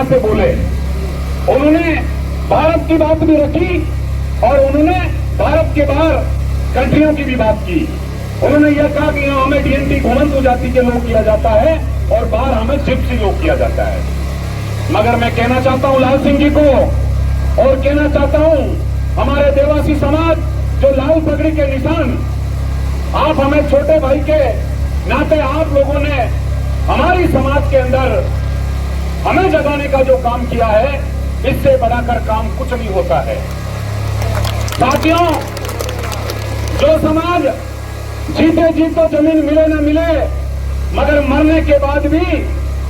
यहां से बोले। उन्होंने भारत की बात भी रखी और उन्होंने भारत के बाहर कंट्रियों की भी बात की। उन्होंने यह कहा कि यहां हमें डीएनटी घुमंतु जाति के लोग किया जाता है और बाहर हमें जिप्सी लोग किया जाता है। मगर मैं कहना चाहता हूं लाल सिंह जी को, और कहना चाहता हूं हमारे देवासी समाज जो लाल पगड़ी के निशान, आप हमें छोटे भाई के नाते आप लोगों ने हमारी समाज के अंदर हमें जगाने का जो काम किया है, इससे बढ़ाकर काम कुछ नहीं होता है। साथियों, जो समाज जीते जी तो जमीन मिले न मिले, मगर मरने के बाद भी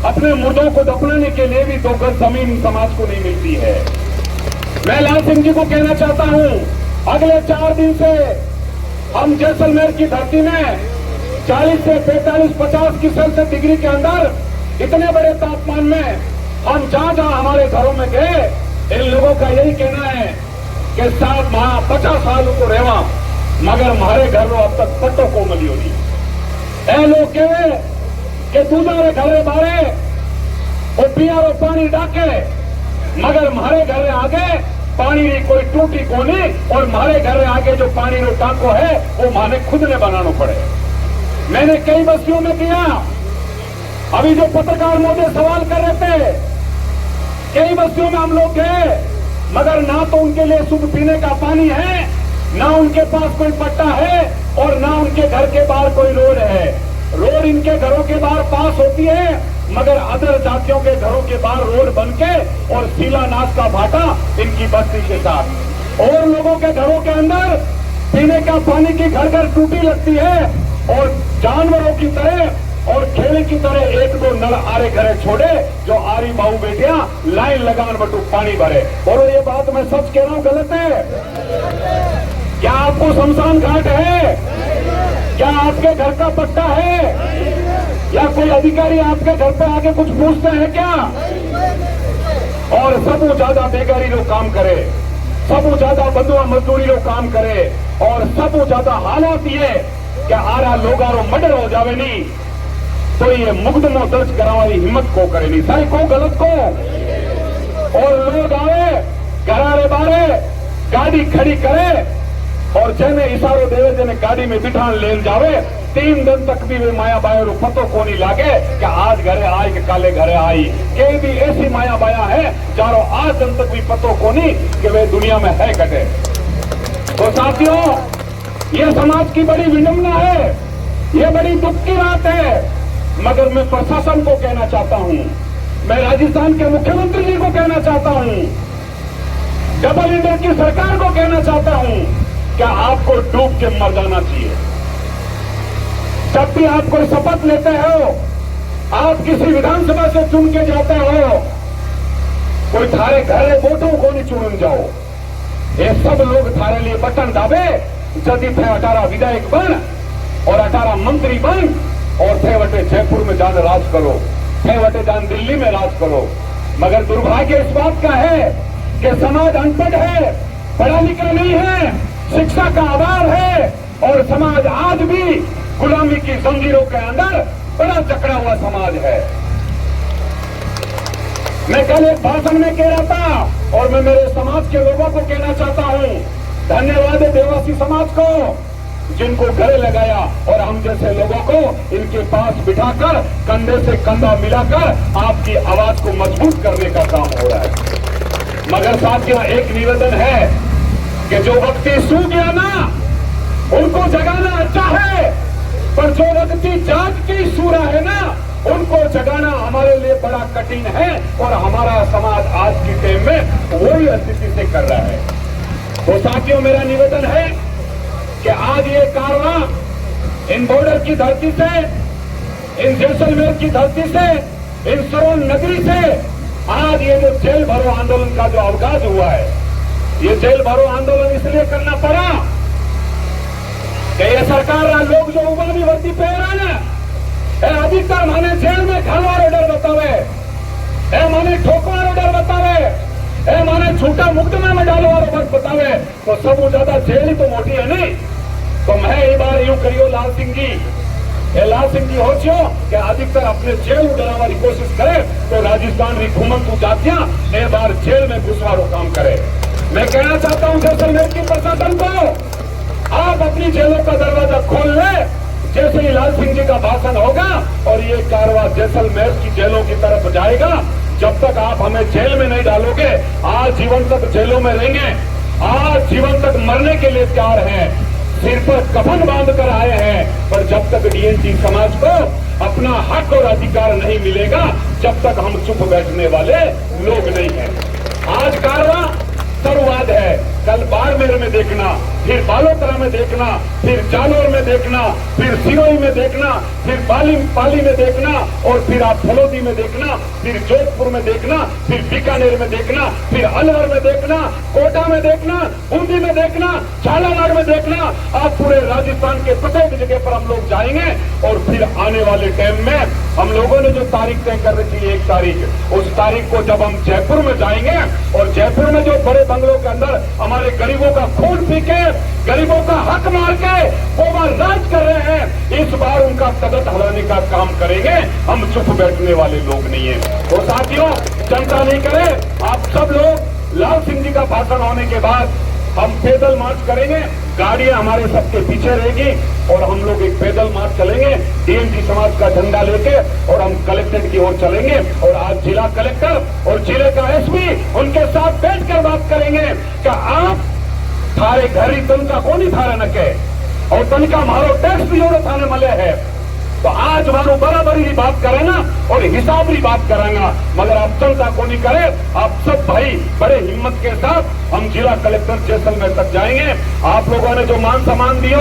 अपने मुर्दों को दफनाने के लिए भी 2 गज जमीन समाज को नहीं मिलती है। मैं लाल सिंह जी को कहना चाहता हूं, अगले 4 दिन से हम जैसलमेर की धरती में 40 से 45-50 की सेल्सियस डिग्री के अंदर इतने बड़े तापमान में हम जहां जहां हमारे घरों में गए, इन लोगों का यही कहना है कि 7 माह 50 साल को रेवा, मगर हमारे घर में अब तक पट्टों को मिली होगी। ए लोग कहे कि दूसरे घरे बारे वो पियारो पानी डाके, मगर हमारे घर आगे पानी की कोई टूटी कोनी, और हमारे घर आगे जो पानी नो टांको है वो माने खुद ने बनाना पड़े। मैंने कई बस्तियों में किया, अभी जो पत्रकार मोदी सवाल कर रहे थे, कई बस्तियों में हम लोग गए, मगर ना तो उनके लिए शुद्ध पीने का पानी है, ना उनके पास कोई पट्टा है, और ना उनके घर के बाहर कोई रोड है। रोड इनके घरों के बाहर पास होती है, मगर अदर जातियों के घरों के बाहर रोड बन के और शिलान्यास का भाटा इनकी बस्ती के साथ। और लोगों के घरों के अंदर पीने का पानी की घर घर टूटी लगती है, और जानवरों की तरह और खेल की तरह 1-2 नल आरे घरे छोड़े, जो आरी बाहू बेटियां लाइन लगान बटू पानी भरे। और ये बात मैं सच कह रहा हूं, गलत है? क्या आपको शमशान घाट है? क्या आपके घर का पट्टा है? या कोई अधिकारी आपके घर पे आके कुछ पूछते हैं क्या? और सबसे ज्यादा बेगारी लोग काम करे, सबसे ज्यादा बंधुआ मजदूरी लोग काम करे, और सबसे ज्यादा हालात ये कि आरा लोगारो मर्डर हो जावे नहीं तो ये मुकदमो दर्ज कराने हिम्मत को करे नहीं, सही को गलत को। और लोग आवे घरारे बारे गाड़ी खड़ी करे और जैने इशारो देवे जने गाड़ी में बिठान ले जावे, 3 दिन तक भी वे माया बाया रो पतो को नहीं लागे कि आज घरे आई कि काले घरे आई। कई भी ऐसी माया बाया है चारो आज दिन तक भी पतो को नहीं कि वे दुनिया में है कटे। तो साथियों, ये समाज की बड़ी विडंबना है, ये बड़ी दुख की बात है। मगर मैं प्रशासन को कहना चाहता हूं, मैं राजस्थान के मुख्यमंत्री जी को कहना चाहता हूं, डबल इंजन की सरकार को कहना चाहता हूं, क्या आपको डूब के मर जाना चाहिए। जब भी आप कोई शपथ लेते हो, आप किसी विधानसभा से चुन के जाते हो, कोई थारे घरे वोटों को नहीं चुन जाओ। ये सब लोग थारे लिए बटन दाबे, जदि थे 18 विधायक बन और 18 मंत्री बन, और थे वटे जयपुर में जान राज करो, थे वटे जान दिल्ली में राज करो। मगर दुर्भाग्य इस बात का है कि समाज अनपढ़ है, पढ़ा लिखा नहीं है, शिक्षा का अभाव है, और समाज आज भी गुलामी की जंजीरों के अंदर बड़ा जकड़ा हुआ समाज है। मैं कल एक भाषण में कह रहा था, और मैं मेरे समाज के लोगों को कहना चाहता हूं, धन्यवाद है देवासी समाज को जिनको गले लगाया, और हम जैसे लोगों को इनके पास बिठाकर कंधे से कंधा मिलाकर आपकी आवाज को मजबूत करने का काम हो रहा है। मगर साथियों, एक निवेदन है कि जो व्यक्ति सो गया ना, उनको जगाना अच्छा है, पर जो व्यक्ति जाग के सो रहा है ना, उनको जगाना हमारे लिए बड़ा कठिन है, और हमारा समाज आज की टाइम में वही स्थिति से कर रहा है। तो साथियों, मेरा निवेदन है कि आज ये कारवां इन बॉर्डर की धरती से, इन जैसलमेर की धरती से, इन सरोन नगरी से, आज ये जो जेल भरो आंदोलन का जो आगाज हुआ है, ये जेल भरो आंदोलन इसलिए करना पड़ा कि ये सरकार लोग जो उबानी वर्दी पहन रहे हैं, अधिकतर माने जेल में घरवार ऑर्डर बतावे, माने ठोकवार ऑर्डर बतावे, माने झूठा मुकदमे में डालो वाला बात बतावे, तो सब ज्यादा जेल ही तो मोटी है नहीं। तो मैं ये बार यूं करियो लाल सिंह जी, लाल सिंह जी हो कि अधिकतर अपने जेल उड़ाने वाली कोशिश करे, तो राजस्थान री घुमंतु जातियां एक बार जेल में घुसवारो काम करे। मैं कहना चाहता हूं जैसलमेर की प्रशासन को, आप अपनी जेलों का दरवाजा खोल ले। जैसे ही लाल सिंह जी का भाषण होगा और ये कारवां जैसलमेर की जेलों की तरफ जाएगा, जब तक आप हमें जेल में नहीं डालोगे, आज जीवन तक जेलों में रहेंगे, आज जीवन तक मरने के लिए तैयार हैं, सिर पर कफन बांध कर आए हैं। पर जब तक डीएनटी समाज को अपना हक और अधिकार नहीं मिलेगा, जब तक हम चुप बैठने वाले लोग नहीं हैं। आज कारवां शुरुआत है, कल बाड़मेर में देखना, फिर बालोतरा में देखना, फिर जालोर में देखना, फिर सिरोही में देखना, फिर पाली में देखना, और फिर आप फलोदी में देखना, फिर जोधपुर में देखना, फिर बीकानेर में देखना, फिर अलवर में देखना, कोटा में देखना, बूंदी में देखना, झालावाड़ में देखना। आप पूरे राजस्थान के प्रत्येक जगह पर हम लोग जाएंगे और फिर आने वाले टाइम में हम लोगों ने जो तारीख तय कर रखी है 1 तारीख, उस तारीख को जब हम जयपुर में जाएंगे और जयपुर में जो बड़े बंगलों के अंदर हमारे गरीबों का खून पी के, गरीबों का हक मार के वो राज कर रहे हैं, इस बार उनका कदम हलाने का काम करेंगे। हम चुप बैठने वाले लोग नहीं है। तो साथियों, चिंता नहीं करें, आप सब लोग लाल सिंह जी का भाषण होने के बाद हम पैदल मार्च करेंगे, गाड़ियां हमारे सबके पीछे रहेगी और हम लोग एक पैदल मार्च चलेंगे डीएनटी समाज का झंडा लेके, और हम कलेक्ट्रेट की ओर चलेंगे। और आज जिला कलेक्टर और जिले का एसपी उनके साथ बैठकर बात करेंगे कि आप थारे घर ही तनका कोनी थारे नके और तनका मारो टैक्स भी और थाने मले है, तो आज मानो बराबरी की बात करेगा और हिसाब की बात करांगा, मगर आप चिंता को नहीं करे। आप सब भाई बड़े हिम्मत के साथ हम जिला कलेक्टर जैसलमेर तक जाएंगे। आप लोगों ने जो मान सम्मान दियो,